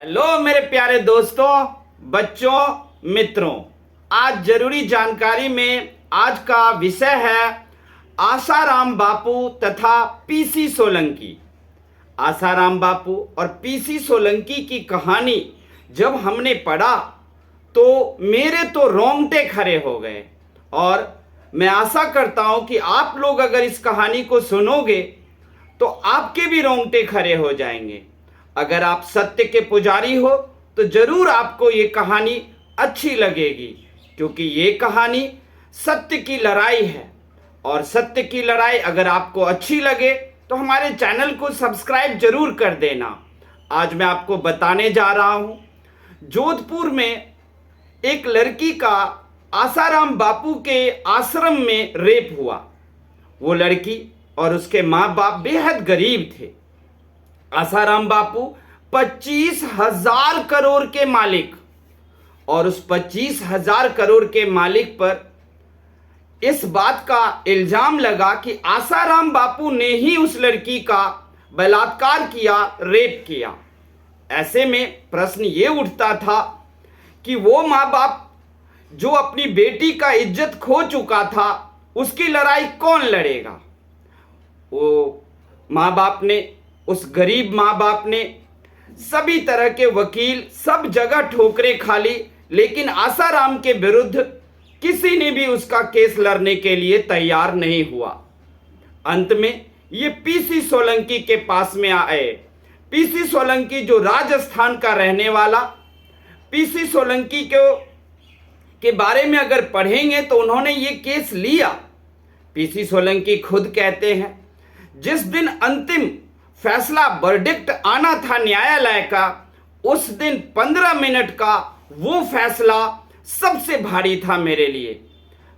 Hello मेरे प्यारे दोस्तों, बच्चों, मित्रों। आज जरूरी जानकारी में आज का विषय है आसाराम बापू तथा पीसी सोलंकी। आसाराम बापू और पीसी सोलंकी की कहानी जब हमने पढ़ा तो मेरे तो रोंगटे खड़े हो गए और मैं आशा करता हूं कि आप लोग अगर इस कहानी को सुनोगे तो आपके भी रोंगटे खड़े हो जाएंगे। अगर आप सत्य के पुजारी हो तो जरूर आपको ये कहानी अच्छी लगेगी, क्योंकि ये कहानी सत्य की लड़ाई है। और सत्य की लड़ाई अगर आपको अच्छी लगे तो हमारे चैनल को सब्सक्राइब जरूर कर देना। आज मैं आपको बताने जा रहा हूं, जोधपुर में एक लड़की का आसाराम बापू के आश्रम में रेप हुआ। वो लड़की और उसके माँ बाप बेहद गरीब थे। आसाराम बापू 25,000 करोड़ के मालिक, और उस 25,000 करोड़ के मालिक पर इस बात का इल्जाम लगा कि आसाराम बापू ने ही उस लड़की का बलात्कार किया, रेप किया। ऐसे में प्रश्न ये उठता था कि वो माँ बाप जो अपनी बेटी का इज्जत खो चुका था, उसकी लड़ाई कौन लड़ेगा। वो माँ बाप ने, उस गरीब माँ बाप ने सभी तरह के वकील, सब जगह ठोकरें खा ली, लेकिन आसाराम के विरुद्ध किसी ने भी उसका केस लड़ने के लिए तैयार नहीं हुआ। अंत में ये पीसी सोलंकी के पास में आए। पीसी सोलंकी जो राजस्थान का रहने वाला, पीसी सोलंकी के बारे में अगर पढ़ेंगे तो उन्होंने ये केस लिया। पीसी सोलंकी खुद कहते हैं, जिस दिन अंतिम फैसला वर्डिक्ट आना था न्यायालय का, उस दिन 15 मिनट का वो फैसला सबसे भारी था मेरे लिए।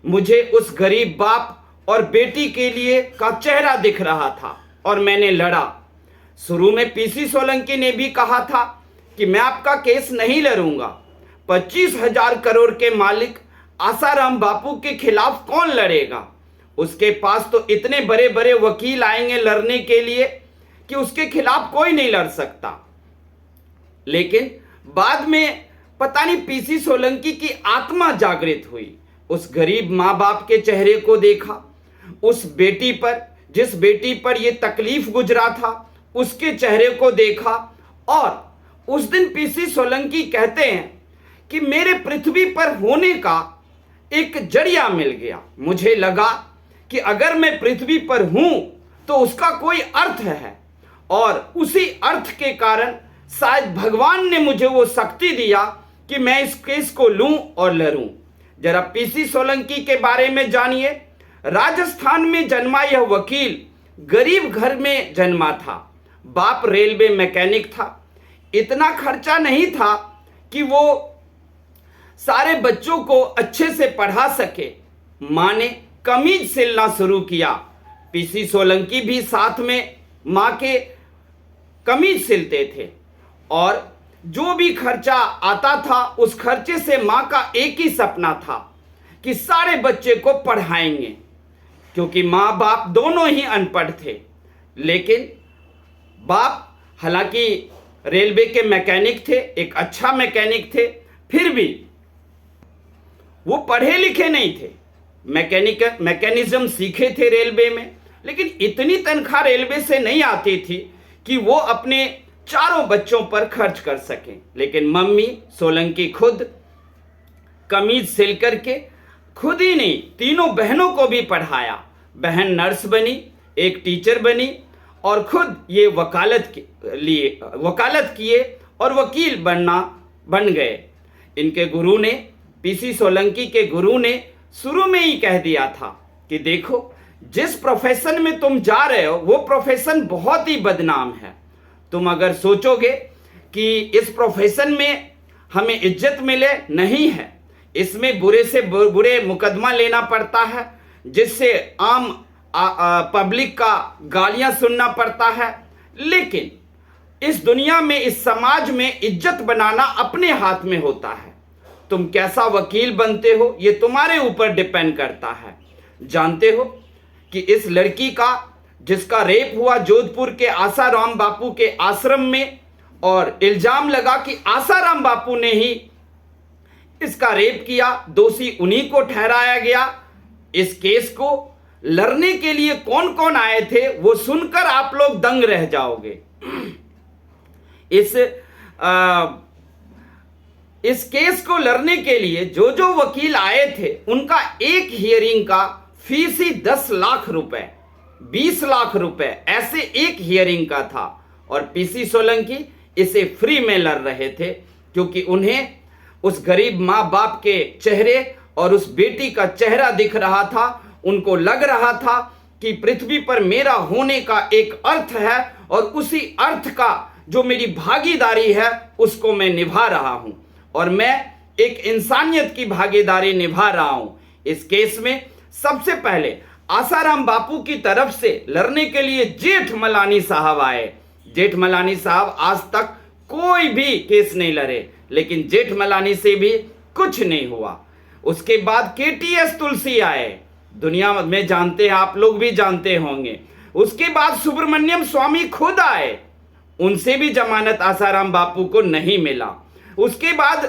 मुझे उस गरीब बाप और बेटी के लिए का चेहरा दिख रहा था और मैंने लड़ा। शुरू में पीसी सोलंकी ने भी कहा था कि मैं आपका केस नहीं लड़ूंगा। 25,000 करोड़ के मालिक आसाराम बापू के खिलाफ कौन लड़ेगा। उसके पास तो इतने बड़े बड़े वकील आएंगे लड़ने के लिए कि उसके खिलाफ कोई नहीं लड़ सकता। लेकिन बाद में पता नहीं पीसी सोलंकी की आत्मा जागृत हुई। उस गरीब माँ बाप के चेहरे को देखा, उस बेटी पर, जिस बेटी पर यह तकलीफ गुजरा था, उसके चेहरे को देखा। और उस दिन पीसी सोलंकी कहते हैं कि मेरे पृथ्वी पर होने का एक जरिया मिल गया। मुझे लगा कि अगर मैं पृथ्वी पर हूं तो उसका कोई अर्थ है, और उसी अर्थ के कारण शायद भगवान ने मुझे वो शक्ति दिया कि मैं इस केस को लूं और लड़ूं। जरा पीसी सोलंकी के बारे में जानिए। राजस्थान में जन्मा यह वकील गरीब घर में जन्मा था। बाप रेलवे मैकेनिक था। इतना खर्चा नहीं था कि वो सारे बच्चों को अच्छे से पढ़ा सके। माँ ने कमीज सिलना शुरू किया। पीसी सोलंकी भी साथ में माँ के कमीज सिलते थे, और जो भी खर्चा आता था उस खर्चे से माँ का एक ही सपना था कि सारे बच्चे को पढ़ाएंगे, क्योंकि माँ बाप दोनों ही अनपढ़ थे। लेकिन बाप हालांकि रेलवे के मैकेनिक थे, एक अच्छा मैकेनिक थे, फिर भी वो पढ़े लिखे नहीं थे। मैकेनिज्म सीखे थे रेलवे में, लेकिन इतनी तनख्वाह रेलवे से नहीं आती थी कि वो अपने चारों बच्चों पर खर्च कर सकें। लेकिन मम्मी सोलंकी खुद कमीज सिल करके खुद ही नहीं, तीनों बहनों को भी पढ़ाया। बहन नर्स बनी, एक टीचर बनी, और खुद ये वकालत किए और वकील बन गए। इनके गुरु ने, पीसी सोलंकी के गुरु ने शुरू में ही कह दिया था कि देखो, जिस प्रोफेशन में तुम जा रहे हो वो प्रोफेशन बहुत ही बदनाम है। तुम अगर सोचोगे कि इस प्रोफेशन में हमें इज्जत मिले, नहीं है। इसमें बुरे से बुरे मुकदमा लेना पड़ता है, जिससे आम पब्लिक का गालियां सुनना पड़ता है। लेकिन इस दुनिया में, इस समाज में इज्जत बनाना अपने हाथ में होता है। तुम कैसा वकील बनते हो ये तुम्हारे ऊपर डिपेंड करता है। जानते हो कि इस लड़की का, जिसका रेप हुआ जोधपुर के आसाराम बापू के आश्रम में, और इल्जाम लगा कि आसाराम बापू ने ही इसका रेप किया, दोषी उन्हीं को ठहराया गया। इस केस को लड़ने के लिए कौन कौन आए थे वो सुनकर आप लोग दंग रह जाओगे। इस केस को लड़ने के लिए जो जो वकील आए थे उनका एक हियरिंग का फीस ही 10 लाख रुपए, 20 लाख रुपए ऐसे एक हियरिंग का था। और पीसी सोलंकी इसे फ्री में लड़ रहे थे क्योंकि उन्हें उस गरीब माँ बाप के चेहरे और उस बेटी का चेहरा दिख रहा था। उनको लग रहा था कि पृथ्वी पर मेरा होने का एक अर्थ है और उसी अर्थ का जो मेरी भागीदारी है उसको मैं निभा रहा हूं और मैं एक इंसानियत की भागीदारी निभा रहा हूं। इस केस में सबसे पहले आसाराम बापू की तरफ से लड़ने के लिए जेठमलानी साहब आए। जेठमलानी साहब आज तक कोई भी केस नहीं लड़े, लेकिन जेठमलानी से भी कुछ नहीं हुआ। उसके बाद केटीएस तुलसी आए, दुनिया में जानते हैं, आप लोग भी जानते होंगे। उसके बाद सुब्रमण्यम स्वामी खुद आए, उनसे भी जमानत आसाराम बापू को नहीं मिला। उसके बाद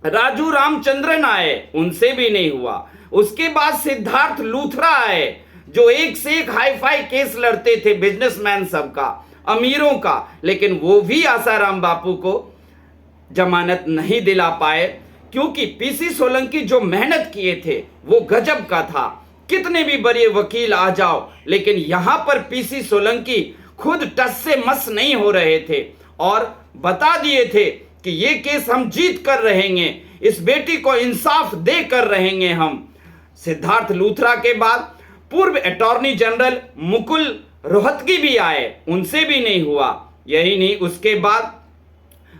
राजू रामचंद्रन आए, उनसे भी नहीं हुआ। उसके बाद सिद्धार्थ लूथरा आए जो एक से एक हाई फाई केस लड़ते थे, बिजनेसमैन सबका, अमीरों का, लेकिन वो भी आसाराम बापू को जमानत नहीं दिला पाए क्योंकि पीसी सोलंकी जो मेहनत किए थे वो गजब का था। कितने भी बड़े वकील आ जाओ, लेकिन यहां पर पीसी सोलंकी खुद टस से मस नहीं हो रहे थे और बता दिए थे कि ये केस हम जीत कर रहेंगे, इस बेटी को इंसाफ दे कर रहेंगे हम। सिद्धार्थ लूथरा के बाद पूर्व अटॉर्नी जनरल मुकुल रोहतगी भी आए, उनसे भी नहीं हुआ। यही नहीं, उसके बाद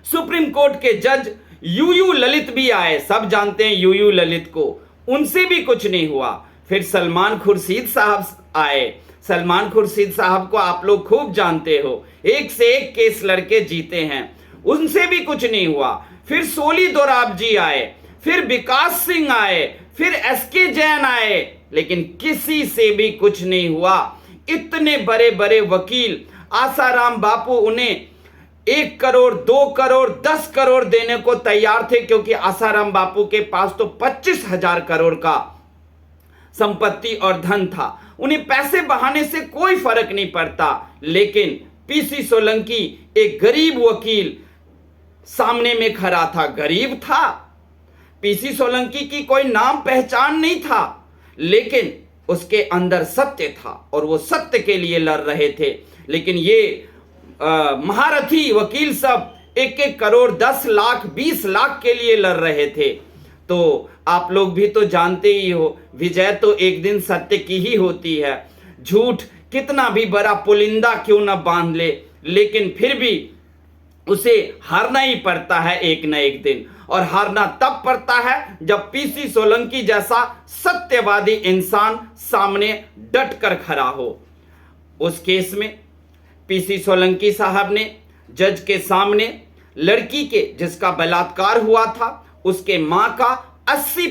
सुप्रीम कोर्ट के जज यूयू ललित भी आए, सब जानते हैं यूयू ललित को, उनसे भी कुछ नहीं हुआ। फिर सलमान खुर्शीद साहब आए। सलमान खुर्शीद साहब को आप लोग खूब जानते हो, एक से एक केस लड़के जीते हैं, उनसे भी कुछ नहीं हुआ। फिर सोली दोराब जी आए, फिर विकास सिंह आए, फिर एसके जैन आए, लेकिन किसी से भी कुछ नहीं हुआ। इतने बड़े बड़े वकील, आसाराम बापू उन्हें 1 करोड़, 2 करोड़, 10 करोड़ देने को तैयार थे क्योंकि आसाराम बापू के पास तो 25,000 करोड़ का संपत्ति और धन था। उन्हें पैसे बहाने से कोई फर्क नहीं पड़ता, लेकिन पीसी सोलंकी एक गरीब वकील सामने में खड़ा था। गरीब था, पीसी सोलंकी की कोई नाम पहचान नहीं था, लेकिन उसके अंदर सत्य था और वो सत्य के लिए लड़ रहे थे। लेकिन ये महारथी वकील सब 1-1 करोड़, 10 लाख, 20 लाख के लिए लड़ रहे थे। तो आप लोग भी तो जानते ही हो, विजय तो एक दिन सत्य की ही होती है। झूठ कितना भी बड़ा पुलिंदा क्यों ना बांध ले, लेकिन फिर भी उसे हारना ही पड़ता है एक न एक दिन। और हारना तब पड़ता है जब पीसी सोलंकी जैसा सत्यवादी इंसान सामने डट कर खड़ा हो। उस केस में पीसी सोलंकी साहब ने जज के सामने लड़की के जिसका बलात्कार हुआ था उसके मां का 80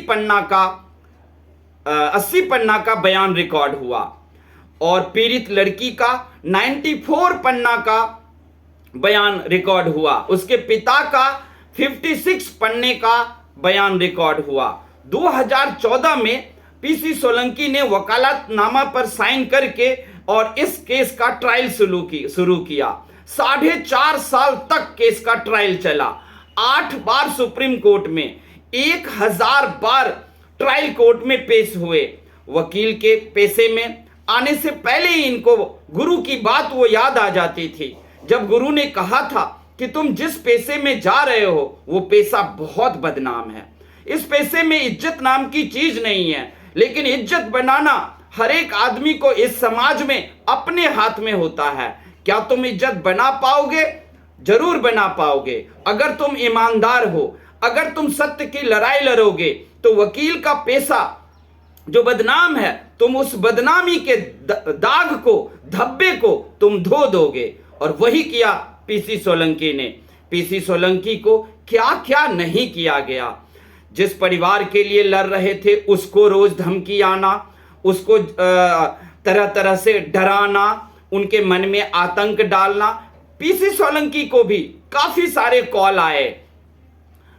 पन्ना का बयान रिकॉर्ड हुआ और पीड़ित लड़की का 94 पन्ना का बयान रिकॉर्ड हुआ। उसके पिता का 56 पन्ने का बयान रिकॉर्ड हुआ। 2014 में पीसी सोलंकी ने वकालतनामा पर साइन करके और इस केस का ट्रायल शुरू किया। 4.5 साल तक केस का ट्रायल चला। 8 बार सुप्रीम कोर्ट में, 1000 बार ट्रायल कोर्ट में पेश हुए। वकील के पेशे में आने से पहले ही इनको गुरु की बात वो याद आ जाती थी, जब गुरु ने कहा था कि तुम जिस पेशे में जा रहे हो वो पेशा बहुत बदनाम है, इस पेशे में इज्जत नाम की चीज नहीं है, लेकिन इज्जत बनाना हर एक आदमी को इस समाज में अपने हाथ में होता है। क्या तुम इज्जत बना पाओगे? जरूर बना पाओगे अगर तुम ईमानदार हो, अगर तुम सत्य की लड़ाई लड़ोगे तो वकील का पेशा जो बदनाम है, तुम उस बदनामी के दाग को, धब्बे को तुम धो दोगे। और वही किया पीसी सोलंकी ने। पीसी सोलंकी को क्या क्या नहीं किया गया। जिस परिवार के लिए लड़ रहे थे उसको रोज धमकी आना, उसको तरह तरह से डराना, उनके मन में आतंक डालना। पीसी सोलंकी को भी काफी सारे कॉल आए,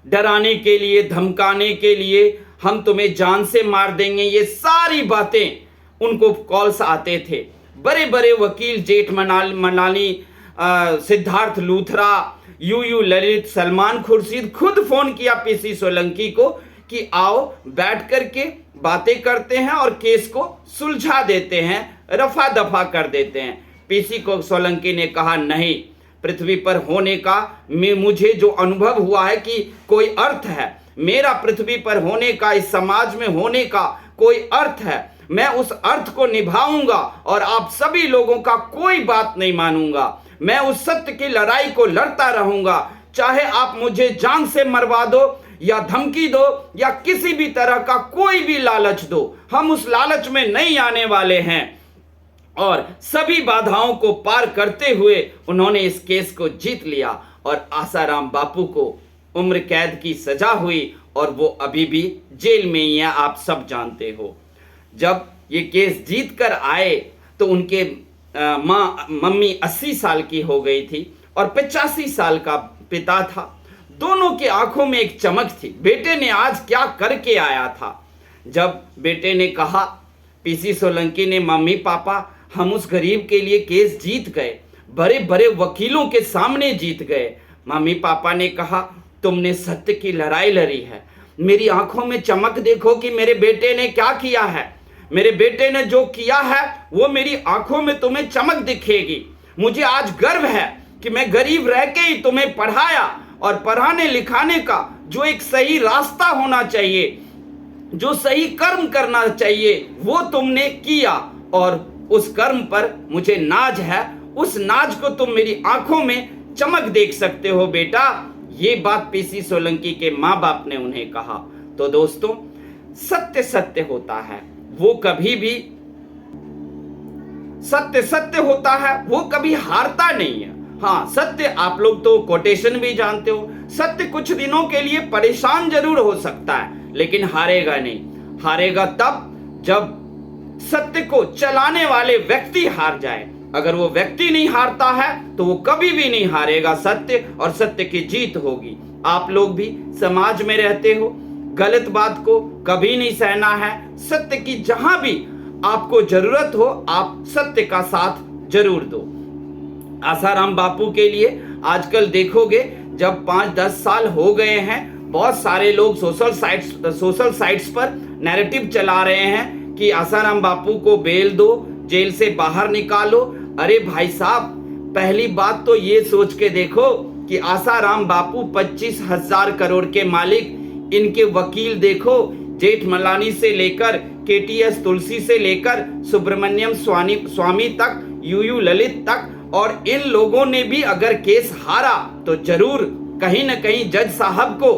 डराने के लिए, धमकाने के लिए, हम तुम्हें जान से मार देंगे, ये सारी बातें उनको कॉल्स आते थे। बड़े बड़े वकील जेठ मलानी, सिद्धार्थ लूथरा, यूयू ललित, सलमान खुर्शीद खुद फोन किया पीसी सोलंकी को कि आओ बैठ करके बातें करते हैं और केस को सुलझा देते हैं, रफा दफा कर देते हैं। पीसी को सोलंकी ने कहा नहीं, पृथ्वी पर होने का मुझे जो अनुभव हुआ है कि कोई अर्थ है, मेरा पृथ्वी पर होने का, इस समाज में होने का कोई अर्थ है, मैं उस अर्थ को निभाऊंगा और आप सभी लोगों का कोई बात नहीं मानूंगा। मैं उस सत्य की लड़ाई को लड़ता रहूंगा, चाहे आप मुझे जान से मरवा दो या धमकी दो या किसी भी तरह का कोई भी लालच दो, हम उस लालच में नहीं आने वाले हैं। और सभी बाधाओं को पार करते हुए उन्होंने इस केस को जीत लिया और आसाराम बापू को उम्र कैद की सजा हुई और वो अभी भी जेल में ही है, आप सब जानते हो। जब ये केस जीत कर आए तो उनके मम्मी 80 साल की हो गई थी और 85 साल का पिता था। दोनों की आंखों में एक चमक थी, बेटे ने आज क्या करके आया था। जब बेटे ने कहा, पीसी सोलंकी ने, मम्मी पापा हम उस गरीब के लिए केस जीत गए, बड़े बड़े वकीलों के सामने जीत गए। मम्मी पापा ने कहा, तुमने सत्य की लड़ाई लड़ी है, मेरी आंखों में चमक देखो कि मेरे बेटे ने क्या किया है, मेरे बेटे ने जो किया है वो मेरी आंखों में तुम्हें चमक दिखेगी। मुझे आज गर्व है कि मैं गरीब रह के ही तुम्हें पढ़ाया और पढ़ाने लिखाने का जो एक सही रास्ता होना चाहिए, जो सही कर्म करना चाहिए, वो तुमने किया और उस कर्म पर मुझे नाज है। उस नाज को तुम मेरी आंखों में चमक देख सकते हो बेटा। ये बात पीसी सोलंकी के माँ बाप ने उन्हें कहा। तो दोस्तों, सत्य सत्य होता है, वो कभी भी सत्य सत्य होता है, वो कभी हारता नहीं है। हाँ, सत्य आप लोग तो कोटेशन भी जानते हो, सत्य कुछ दिनों के लिए परेशान जरूर हो सकता है लेकिन हारेगा नहीं। हारेगा तब जब सत्य को चलाने वाले व्यक्ति हार जाए। अगर वो व्यक्ति नहीं हारता है तो वो कभी भी नहीं हारेगा सत्य, और सत्य की जीत होगी। आप लोग भी समाज में रहते हो, गलत बात को कभी नहीं सहना है। सत्य की जहां भी आपको जरूरत हो, आप सत्य का साथ जरूर दो। आसाराम बापू के लिए आजकल देखोगे, जब 5-10 साल हो गए हैं, बहुत सारे लोग सोशल साइट्स पर नैरेटिव चला रहे हैं कि आसाराम बापू को बेल दो, जेल से बाहर निकालो। अरे भाई साहब, पहली बात तो ये सोच के देखो कि आसाराम बापू 25,000 करोड़ के मालिक, इनके वकील देखो, जेठ मलानी से लेकर केटीएस तुलसी से लेकर सुब्रमण्यम स्वामी तक, यूयू ललित तक, और इन लोगों ने भी अगर केस हारा तो जरूर कहीं न कहीं जज साहब को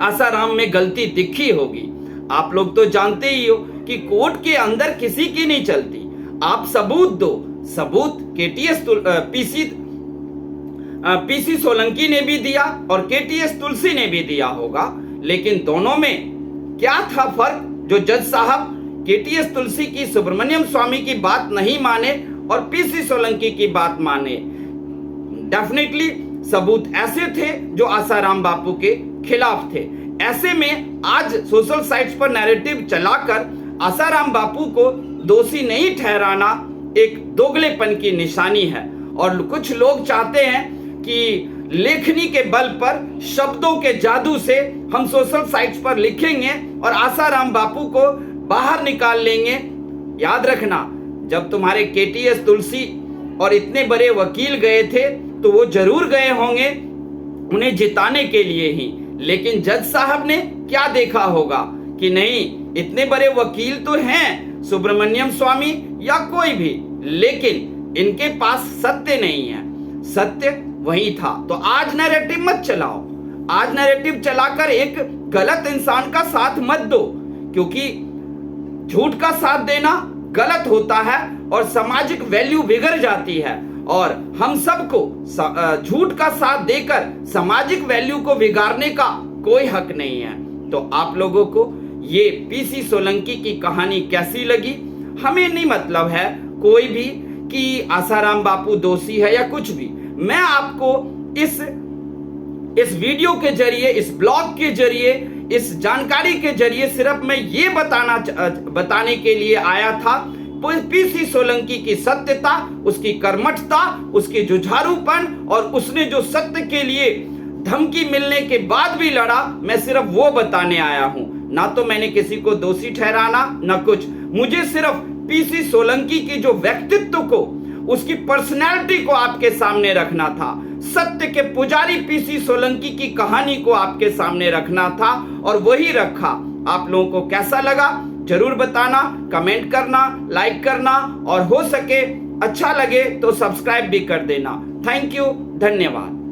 आसाराम में गलती दिखी होगी। आप लोग तो जानते ही हो कि कोर्ट के अंदर किसी की नहीं चलती, आप सबूत दो। सबूत केटीएस पीसी सोलंकी ने भी दिया और केटीएस तुलसी ने भी दिया होगा, लेकिन दोनों में क्या था फर्क जो जज साहब केटीएस तुलसी की, सुब्रमण्यम स्वामी की बात नहीं माने और पीसी सोलंकी की बात माने। डेफिनेटली सबूत ऐसे थे जो आसाराम बापू के खिलाफ थे। ऐसे में आज सोशल साइट्स पर नैरेटिव चलाकर आसाराम बापू को दोषी नहीं ठहराना एक दोगलेपन की निशानी है। और कुछ लोग चाहते हैं कि लेखनी के बल पर, शब्दों के जादू से हम सोशल साइट्स पर लिखेंगे और आसाराम बापू को बाहर निकाल लेंगे। याद रखना, जब तुम्हारे केटीएस तुलसी और इतने बड़े वकील गए थे तो वो जरूर गए होंगे उन्हें जिताने के लिए ही, लेकिन जज साहब ने क्या देखा होगा कि नहीं, इतने बड़े वकील तो हैं सुब्रमण्यम स्वामी या कोई भी, लेकिन इनके पास सत्य नहीं है। सत्य वही था। तो आज नैरेटिव मत चलाओ, आज नैरेटिव चलाकर एक गलत इंसान का साथ मत दो, क्योंकि झूठ का साथ देना गलत होता है और सामाजिक वैल्यू बिगड़ जाती है। और हम सबको झूठ का साथ देकर सामाजिक वैल्यू को बिगाड़ने का कोई हक नहीं है। तो आप लोगों को ये पीसी सोलंकी की कहानी कैसी लगी? हमें नहीं मतलब है कोई भी कि आसाराम बापू दोषी है या कुछ भी। मैं आपको इस वीडियो के जरिए, इस ब्लॉग के जरिए, इस जानकारी के जरिए सिर्फ मैं ये बताने के लिए आया था पीसी सोलंकी की सत्यता, उसकी कर्मठता, उसकी जुझारूपन और उसने जो सत्य के लिए धमकी मिलने के बाद भी लड़ा, मैं सिर्फ वो बताने आया हूं। ना तो मैंने किसी को दोषी ठहराना, ना कुछ। मुझे सिर्फ पीसी सोलंकी की जो व्यक्तित्व को, उसकी पर्सनैलिटी को आपके सामने रखना था। सत्य के पुजारी पीसी सोलंकी की कहानी को आपके सामने रखना था और वही रखा। आप लोगों को कैसा लगा जरूर बताना, कमेंट करना, लाइक करना और हो सके अच्छा लगे तो सब्सक्राइब भी कर देना। थैंक यू, धन्यवाद।